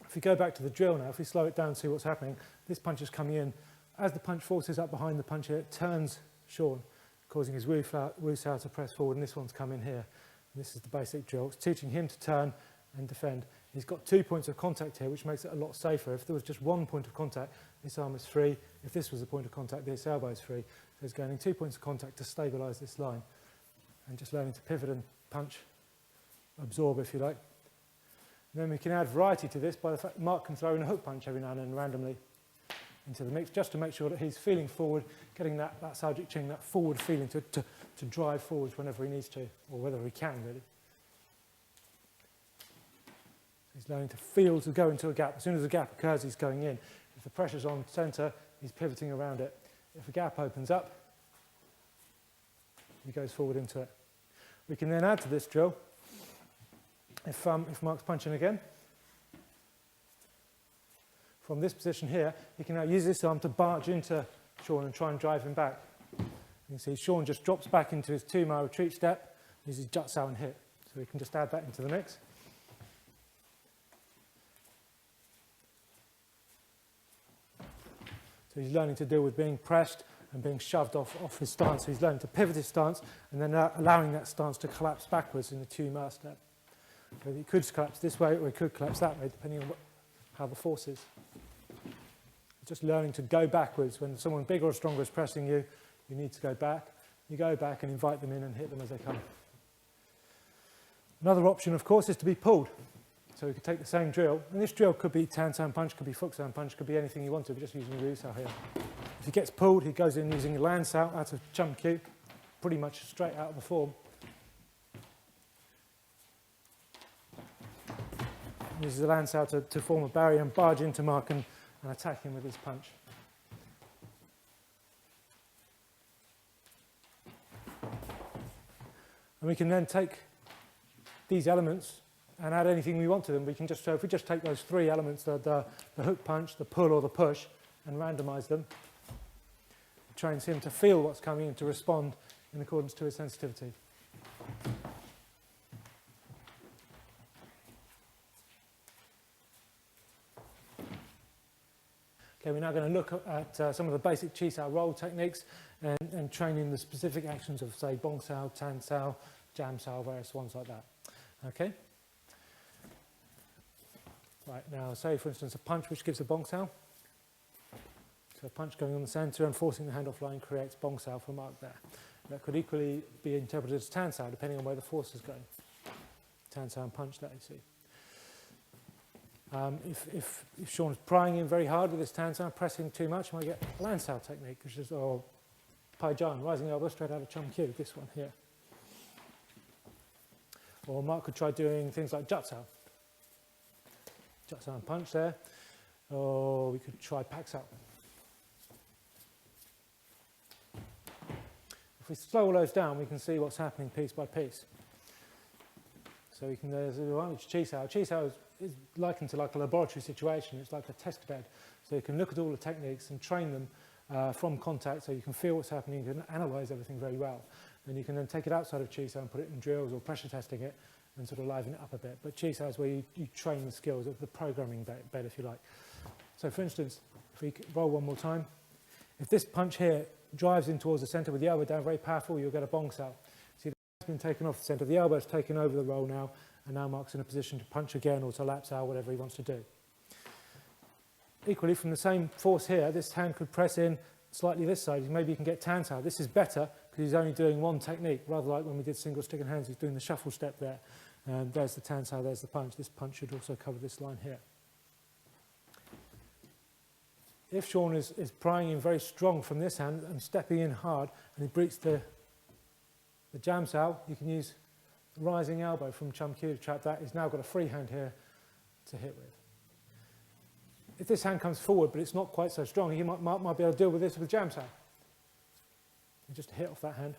If we go back to the drill now, if we slow it down and see what's happening, this punch is coming in. As the punch forces up behind the punch here, it turns Sean, causing his Wu Sao to press forward, and this one's come in here. And this is the basic drill. It's teaching him to turn and defend. He's got 2 points of contact here, which makes it a lot safer. If there was just 1 point of contact, this arm is free. If this was a point of contact, this elbow is free. So he's gaining 2 points of contact to stabilise this line, and just learning to pivot and punch, absorb if you like. And then we can add variety to this by the fact Mark can throw in a hook punch every now and then randomly into the mix, just to make sure that he's feeling forward, getting that Ip Chung, that forward feeling to drive forwards whenever he needs to, or whether he can really. He's learning to feel to go into a gap. As soon as a gap occurs, he's going in. If the pressure's on centre, he's pivoting around it. If a gap opens up, he goes forward into it. We can then add to this drill, if Mark's punching again, from this position here, he can now use this arm to barge into Sean and try and drive him back. You can see Sean just drops back into his 2-mile retreat step, uses Jut Sao and hit. So we can just add that into the mix. So he's learning to deal with being pressed and being shoved off his stance. So he's learning to pivot his stance and then allowing that stance to collapse backwards in the 2-mile step. So he could collapse this way or he could collapse that way, depending on how the force is. Just learning to go backwards. When someone bigger or stronger is pressing you, you need to go back. You go back and invite them in and hit them as they come. Another option, of course, is to be pulled. So we could take the same drill, and this drill could be Tan San punch, could be Fuk San punch, could be anything you want to, but just using Wu Sao here. If he gets pulled, he goes in using a Lan Sao out of Chun Q, pretty much straight out of the form. Uses the Lan Sao to form a barrier and barge into Mark and attack him with his punch. And we can then take these elements and add anything we want to them. We can just, so if we just take those 3 elements, the hook punch, the pull or the push, and randomise them, it trains him to feel what's coming and to respond in accordance to his sensitivity. Okay, we're now going to look at some of the basic Chi Sao roll techniques and training the specific actions of, say, Bong Sao, Tan Sao, Jam Sao, various ones like that. Okay? Right, now say, for instance, a punch which gives a Bong Sao. So a punch going on the centre and forcing the hand offline creates Bong Sao for Mark there. That could equally be interpreted as Tan Sao, depending on where the force is going. Tan Sao and punch that, you see. If Sean's prying in very hard with his Tan Sao, pressing too much, you might get Lan Sao technique, which is Pai Jan, rising elbow straight out of Chun Q, this one here. Or Mark could try doing things like Jut Sao. Jut Sao and punch there. Or we could try Pak Sao. If we slow all those down, we can see what's happening piece by piece. So we can, there's the advantage Chi Sao. Chi Sao is likened to like a laboratory situation. It's like a test bed. So you can look at all the techniques and train them from contact, so you can feel what's happening, you can analyse everything very well. And you can then take it outside of Chi Sao and put it in drills or pressure testing it and sort of liven it up a bit. But Chi Sao is where you train the skills of the programming bed, if you like. So for instance, if we roll one more time, if this punch here drives in towards the centre with the elbow down very powerful, you'll get a Bong Sao. See, the hand's been taken off the centre, the elbow's taken over the roll now, and now Mark's in a position to punch again or to lap Sao, whatever he wants to do. Equally, from the same force here, this hand could press in slightly this side. Maybe you can get Tan Sao. This is better because he's only doing one technique, rather like when we did single stick and hands, he's doing the shuffle step there. There's the Tan Sao, there's the punch. This punch should also cover this line here. if Chun is prying in very strong from this hand and stepping in hard and he breaks the jam sao, you can use the rising elbow from Chun Q to trap that. He's now got a free hand here to hit with. If this hand comes forward but it's not quite so strong, he might be able to deal with this with jam sao. Just hit off that hand.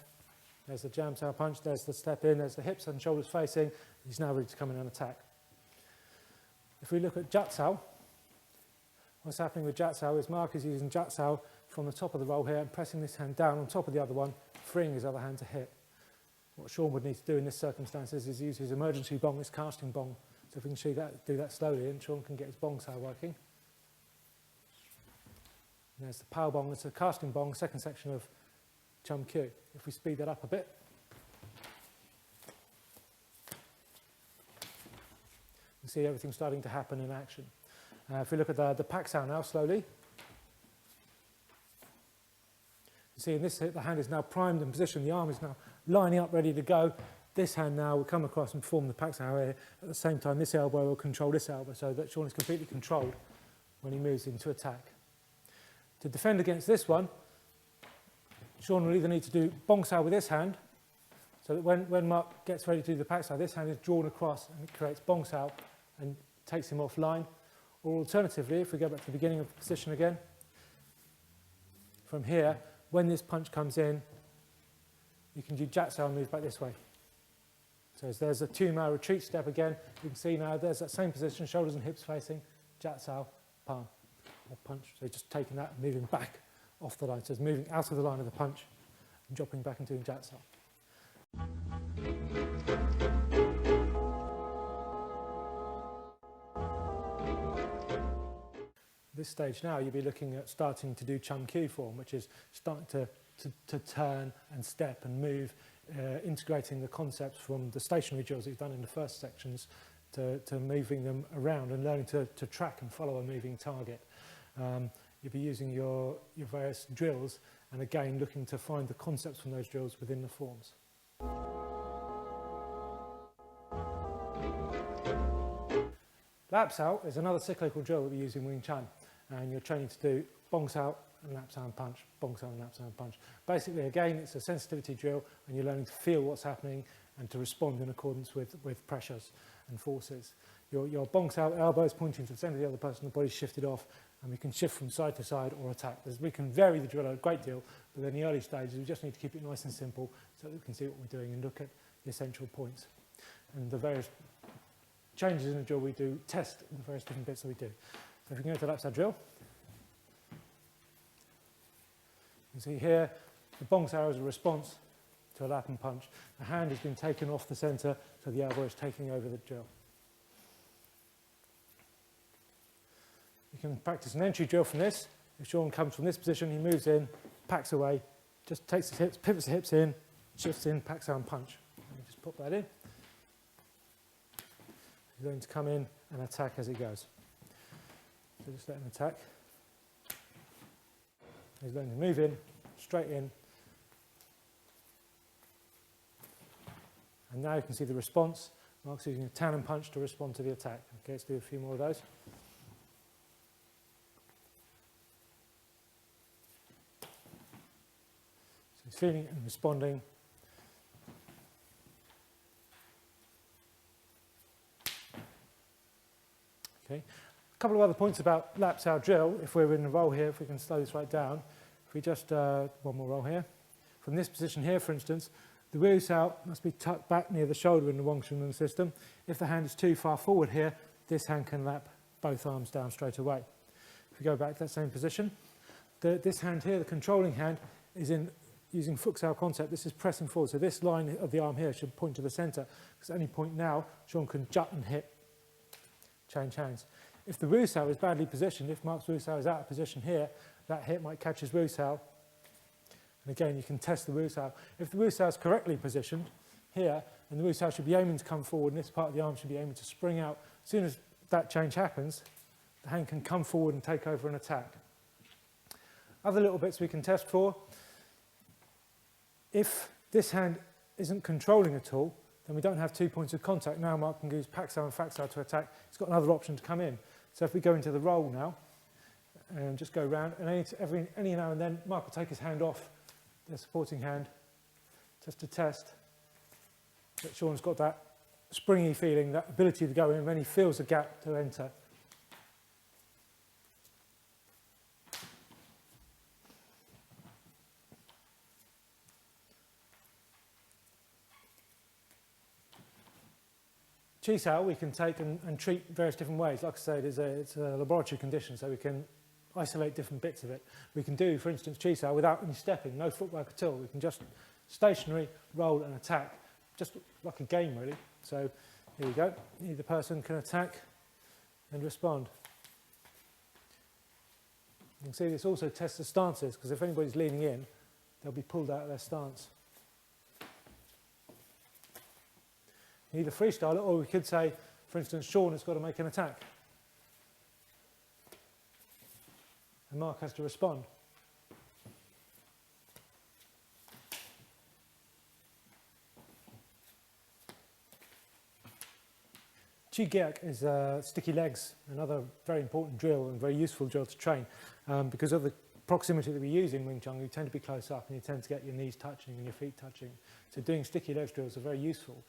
There's the jam sao punch, there's the step in, there's the hips and shoulders facing. He's now ready to come in and attack. If we look at jat sao, what's happening with jat sao is Mark is using jat sao from the top of the roll here and pressing this hand down on top of the other one, freeing his other hand to hit. What Chun would need to do in this circumstances is use his emergency bong, this casting bong. So if we can see that, do that slowly, and Chun can get his bong sao working. And there's the power bong, it's a casting bong, second section of Chun Q. If we speed that up a bit, you see everything starting to happen in action. If we look at the pak sao now slowly, you see in this hit the hand is now primed and positioned, the arm is now lining up ready to go. This hand now will come across and form the pak sao here. At the same time this elbow will control this elbow so that Chun is completely controlled when he moves into attack. To defend against this one, Chun will either need to do bong sao with this hand, so that when Mark gets ready to do the pak sao, this hand is drawn across and it creates bong sao and takes him offline. Or alternatively, if we go back to the beginning of the position again, from here, when this punch comes in, you can do jat sao and move back this way. So there's a 2-ma retreat step again. You can see now there's that same position, shoulders and hips facing, jat sao, palm, or punch. So just taking that and moving back off the line. So it's moving out of the line of the punch and dropping back and doing jat sao. This stage now, you'll be looking at starting to do Chun Q form, which is starting to turn and step and move, integrating the concepts from the stationary drills that you've done in the first sections to moving them around and learning to track and follow a moving target. You'll be using your various drills and again looking to find the concepts from those drills within the forms. Lap sao is another cyclical drill that we use in Wing Chun, and you're training to do bong sao and lap sao and punch, bong sao and lap sao and punch. Basically again it's a sensitivity drill and you're learning to feel what's happening and to respond in accordance with pressures and forces. Your bong sao elbow is pointing to the centre of the other person, the body's shifted off, and we can shift from side to side or attack. We can vary the drill a great deal, but in the early stages we just need to keep it nice and simple so that we can see what we're doing and look at the essential points. And the various changes in the drill we do test the various different bits that we do. So if we can go to the lap sao drill, you can see here the bong sao is a response to a lap and punch. The hand has been taken off the centre, so the elbow is taking over the drill. You can practice an entry drill from this. If Chun comes from this position, he moves in, packs away, just takes his hips, pivots the hips in, shifts in, packs out and punch. Let me just pop that in. He's going to come in and attack as he goes. So just let him attack. He's going to move in, straight in. And now you can see the response. Mark's using a tan and punch to respond to the attack. Okay, let's do a few more of those. So he's feeling and responding. Okay. A couple of other points about lap sao drill. If we're in the roll here, if we can slow this right down. If we just, one more roll here. From this position here, for instance, the Wu sao must be tucked back near the shoulder in the Wong Chun system. If the hand is too far forward here, this hand can lap both arms down straight away. If we go back to that same position, this hand here, the controlling hand, is in using foot sao concept. This is pressing forward. So this line of the arm here should point to the centre, because at any point now, Chun can jut and hit, change hands. If the Wu sao is badly positioned, if Mark's Wu sao is out of position here, that hit might catch his Wu sao. And again, you can test the Wu sao. If the Wu sao is correctly positioned here, and the Wu sao should be aiming to come forward, and this part of the arm should be aiming to spring out, as soon as that change happens, the hand can come forward and take over an attack. Other little bits we can test for. If this hand isn't controlling at all, then we don't have 2 points of contact. Now Mark can use pak sao and fak sao to attack. He's got another option to come in. So if we go into the roll now, and just go round. And any now and then, Mark will take his hand off, the supporting hand, just to test that Sean's got that springy feeling, that ability to go in when he feels a gap to enter. Chi sao we can take and treat various different ways. Like I said, it's a laboratory condition, so we can isolate different bits of it. We can do, for instance, chi sao without any stepping, no footwork at all. We can just stationary, roll and attack, just like a game really. So here we go. Either person can attack and respond. You can see this also tests the stances, because if anybody's leaning in, they'll be pulled out of their stance. You either freestyle it, or we could say, for instance, Sean has got to make an attack. And Mark has to respond. Chi Geak is sticky legs, another very important drill and very useful drill to train. Because of the proximity that we use in Wing Chun, you tend to be close up and you tend to get your knees touching and your feet touching. So doing sticky legs drills are very useful.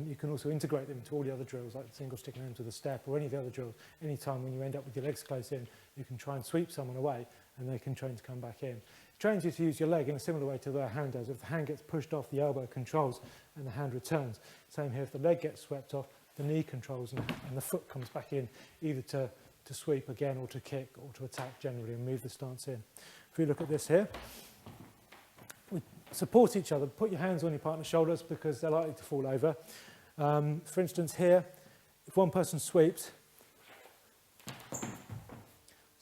You can also integrate them into all the other drills, like single sticking into the step or any of the other drills. Anytime when you end up with your legs close in, you can try and sweep someone away and they can train to come back in. It trains you to use your leg in a similar way to the hand does. If the hand gets pushed off, the elbow controls and the hand returns. Same here, if the leg gets swept off, the knee controls and the foot comes back in, either to sweep again or to kick or to attack generally and move the stance in. If we look at this here, we support each other. Put your hands on your partner's shoulders because they're likely to fall over. For instance here, if one person sweeps,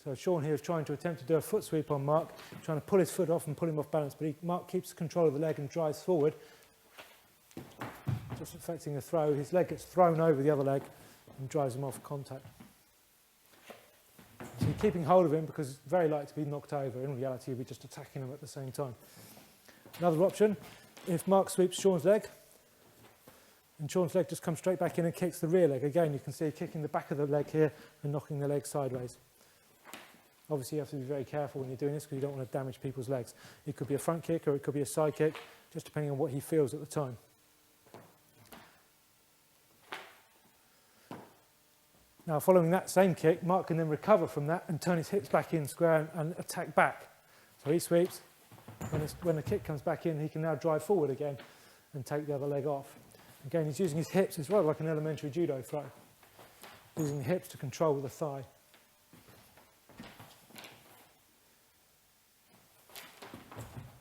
so Sean here is trying to attempt to do a foot sweep on Mark, trying to pull his foot off and pull him off balance, but Mark keeps control of the leg and drives forward, just affecting a throw. His leg gets thrown over the other leg and drives him off contact. So you're keeping hold of him because it's very likely to be knocked over. In reality, you'll be just attacking him at the same time. Another option, if Mark sweeps Sean's leg, and Sean's leg just comes straight back in and kicks the rear leg. Again, you can see kicking the back of the leg here and knocking the leg sideways. Obviously, you have to be very careful when you're doing this because you don't want to damage people's legs. It could be a front kick or it could be a side kick, just depending on what he feels at the time. Now, following that same kick, Mark can then recover from that and turn his hips back in square and attack back. So he sweeps. When the kick comes back in, he can now drive forward again and take the other leg off. Again, he's using his hips as well, like an elementary judo throw. Using the hips to control the thigh.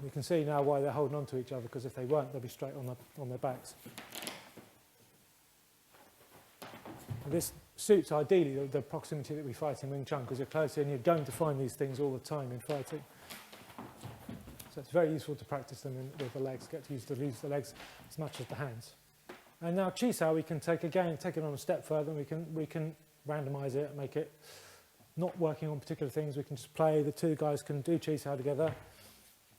You can see now why they're holding on to each other, because if they weren't, they'll be straight on their backs. And this suits ideally the proximity that we fight in Wing Chun, because you're close in, you're going to find these things all the time in fighting. So it's very useful to practice them with the legs, get to use the legs as much as the hands. And now Chi sao we can take it on a step further, and we can randomise it, make it not working on particular things. We can just play, the two guys can do Chi sao together,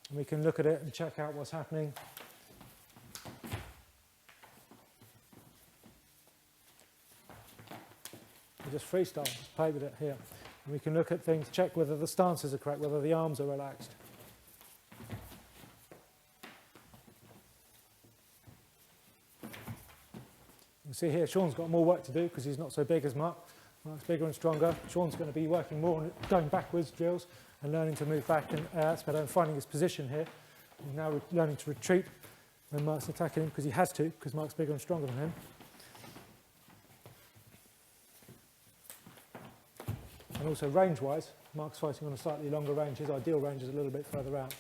and we can look at it and check out what's happening. Just freestyle, just play with it here. And we can look at things, check whether the stances are correct, whether the arms are relaxed. You can see here Sean's got more work to do because he's not so big as Mark. Mark's bigger and stronger. Sean's going to be working more on going backwards drills and learning to move back, and that's better, and finding his position here. And now we're learning to retreat when Mark's attacking him because he has to, because Mark's bigger and stronger than him. And also range-wise, Mark's fighting on a slightly longer range. His ideal range is a little bit further out.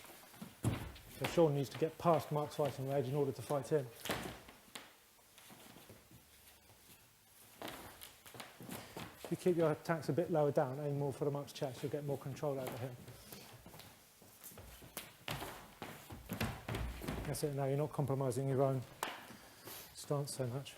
So Sean needs to get past Mark's fighting range in order to fight him. If you keep your attacks a bit lower down, aim more for the Mark's chest, you'll get more control over him. That's it now, you're not compromising your own stance so much.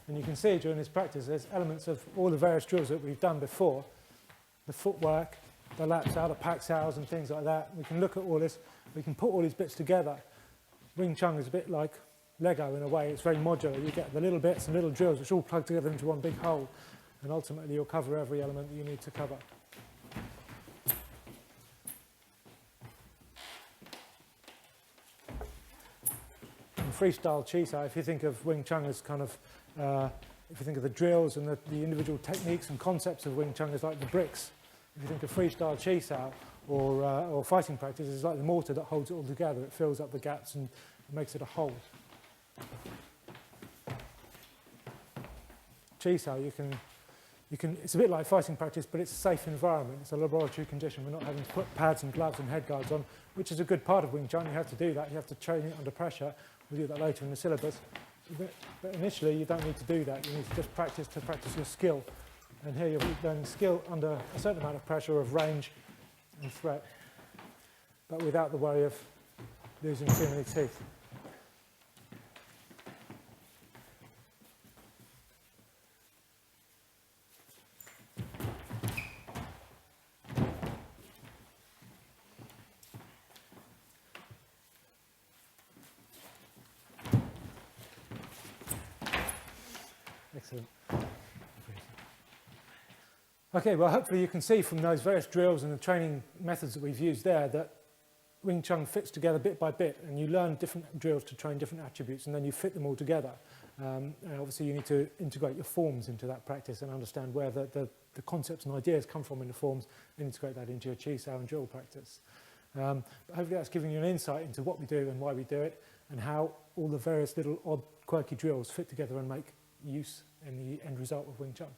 And you can see during this practice, there's elements of all the various drills that we've done before, the footwork, the lap sao, the pak saos and things like that. We can look at all this, we can put all these bits together. Wing Chun is a bit like Lego in a way, it's very modular. You get the little bits and little drills which all plug together into one big whole, and ultimately you'll cover every element that you need to cover. In freestyle Chi Sao, if you think of Wing Chun as kind of, if you think of the drills and the individual techniques and concepts of Wing Chun as like the bricks. If you think of freestyle Chi Sao or fighting practice, it's like the mortar that holds it all together. It fills up the gaps and makes it a whole. Chi Sao, it's a bit like fighting practice, but it's a safe environment. It's a laboratory condition. We're not having to put pads and gloves and head guards on, which is a good part of Wing Chun. You have to do that. You have to train it under pressure. We'll do that later in the syllabus. But initially, you don't need to do that. You need to just practice your skill. And here you're learning skill under a certain amount of pressure of range and threat, but without the worry of losing too many teeth. Excellent. Okay, well hopefully you can see from those various drills and the training methods that we've used there that Wing Chun fits together bit by bit, and you learn different drills to train different attributes, and then you fit them all together. And obviously you need to integrate your forms into that practice and understand where the concepts and ideas come from in the forms, and integrate that into your Chi Sao and drill practice. But hopefully that's giving you an insight into what we do and why we do it, and how all the various little odd quirky drills fit together and make use in the end result of Wing Chun.